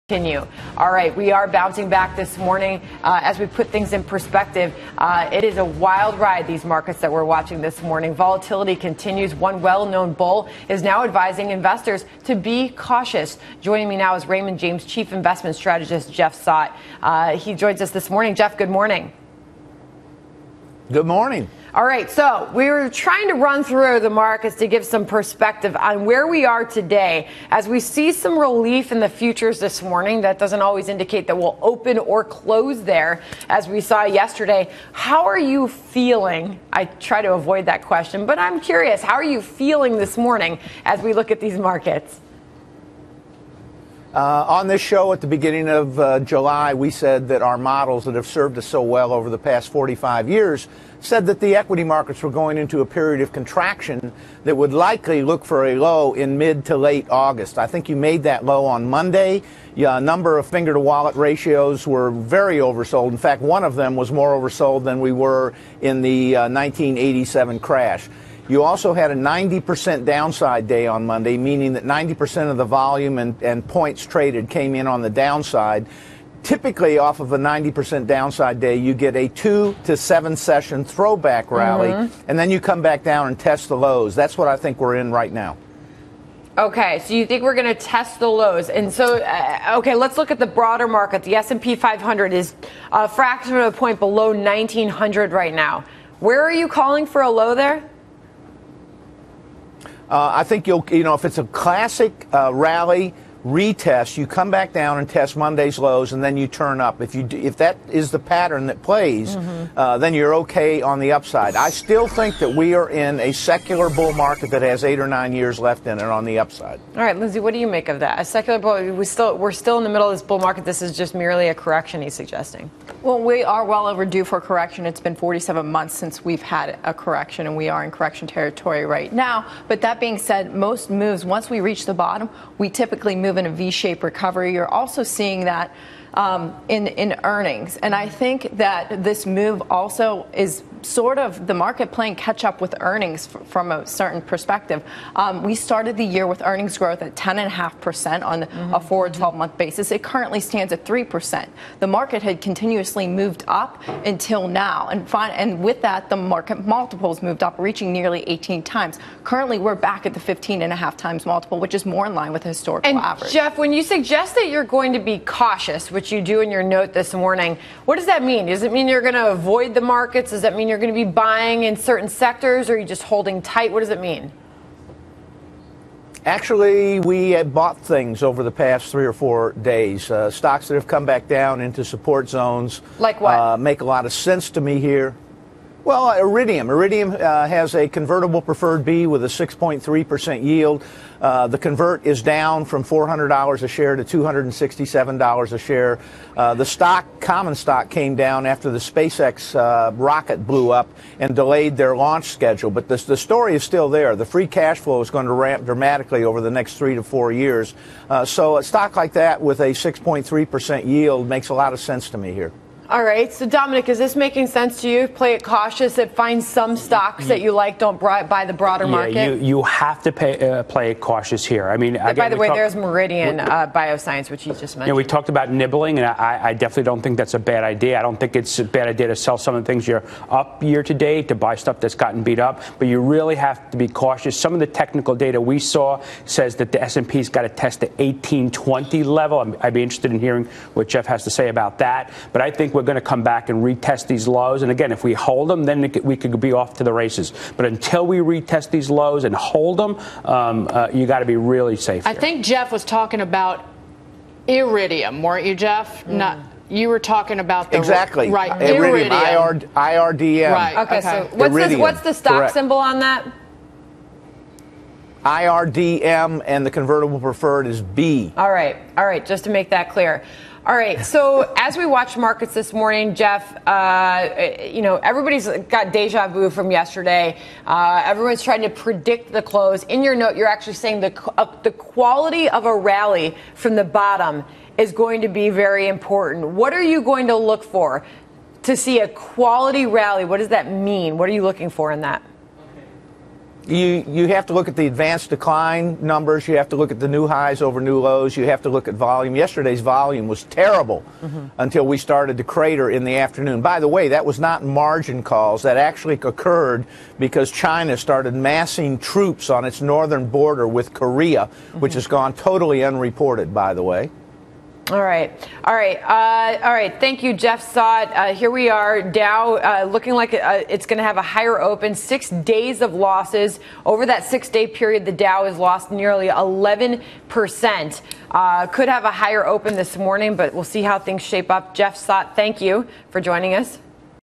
Continue. All right, we are bouncing back this morning as we put things in perspective. It is a wild ride, these markets that we're watching this morning. Volatility continues. One well-known bull is now advising investors to be cautious. Joining me now is Raymond James Chief Investment Strategist Jeff Saut. He joins us this morning. Jeff, good morning. Good morning. All right, so we were trying to run through the markets to give some perspective on where we are today. As we see some relief in the futures this morning, that doesn't always indicate that we'll open or close there, as we saw yesterday. How are you feeling? I try to avoid that question, but I'm curious. How are you feeling this morning as we look at these markets? On this show at the beginning of July, we said that our models that have served us so well over the past 45 years said that the equity markets were going into a period of contraction that would likely look for a low in mid to late August. I think you made that low on Monday. A number of finger-to-wallet ratios were very oversold. In fact, one of them was more oversold than we were in the 1987 crash. You also had a 90% downside day on Monday, meaning that 90% of the volume and points traded came in on the downside. Typically, off of a 90% downside day, you get a 2 to 7 session throwback rally, and then you come back down and test the lows. That's what I think we're in right now. Okay, so you think we're going to test the lows. And so, okay, let's look at the broader market. The S&P 500 is a fraction of a point below 1,900 right now. Where are you calling for a low there? I think if it's a classic rally retest, you come back down and test Monday's lows, and then you turn up. If that is the pattern that plays, then you're okay on the upside. I still think that we are in a secular bull market that has 8 or 9 years left in it on the upside. All right, Lindsey, what do you make of that? A secular bull, we're still in the middle of this bull market. This is just merely a correction, he's suggesting. Well, we are well overdue for a correction. It's been 47 months since we've had a correction, and we are in correction territory right now. But that being said, most moves, once we reach the bottom, we typically move in a V-shaped recovery. You're also seeing that in earnings. And I think that this move also is sort of the market playing catch up with earnings from a certain perspective. We started the year with earnings growth at 10.5% on a forward 12-month basis. It currently stands at 3%. The market had continuously moved up until now. And with that, the market multiples moved up, reaching nearly 18 times. Currently, we're back at the 15.5 times multiple, which is more in line with the historical average. Jeff, when you suggest that you're going to be cautious, which you do in your note this morning, what does that mean? Does it mean you're going to avoid the markets? Does that mean you're going to be buying in certain sectors, or are you just holding tight? What does it mean? Actually, we have bought things over the past 3 or 4 days. Stocks that have come back down into support zones. Like what? Make a lot of sense to me here. Well, Iridium. Iridium has a convertible preferred B with a 6.3% yield. The convert is down from $400 a share to $267 a share. The common stock came down after the SpaceX rocket blew up and delayed their launch schedule. But the story is still there. The free cash flow is going to ramp dramatically over the next 3 to 4 years. So a stock like that with a 6.3% yield makes a lot of sense to me here. All right. So, Dominick, is this making sense to you? Play it cautious. Find some stocks that you like. Don't buy the broader market. You have to play it cautious here. I mean, again, by the way, there's Meridian Bioscience, which you just mentioned. We talked about nibbling, and I definitely don't think that's a bad idea. I don't think it's a bad idea to sell some of the things you're up year to date, to buy stuff that's gotten beat up. But you really have to be cautious. Some of the technical data we saw says that the S&P's got to test the 1820 level. I'd be interested in hearing what Jeff has to say about that. But I think we're going to come back and retest these lows. And again, if we hold them, then we could be off to the races. But until we retest these lows and hold them, you got to be really safe. I think Jeff was talking about Iridium, weren't you, Jeff? Not. You were talking about the exactly right Iridium, IRDM. Right. Okay. So what's the stock Correct. symbol on that? IRDM, and the convertible preferred is B. All right. Just to make that clear. All right. So as we watch markets this morning, Jeff, everybody's got deja vu from yesterday. Everyone's trying to predict the close. In your note, you're actually saying the quality of a rally from the bottom is going to be very important. What are you going to look for to see a quality rally? What does that mean? What are you looking for in that? You have to look at the advanced decline numbers. You have to look at the new highs over new lows. You have to look at volume. Yesterday's volume was terrible until we started to crater in the afternoon. By the way, that was not margin calls. That actually occurred because China started massing troops on its northern border with Korea, which has gone totally unreported, by the way. All right. Thank you, Jeff Saut. Here we are, Dow looking like it's going to have a higher open. 6 days of losses. Over that 6-day period, the Dow has lost nearly 11%. Could have a higher open this morning, but we'll see how things shape up. Jeff Saut, thank you for joining us.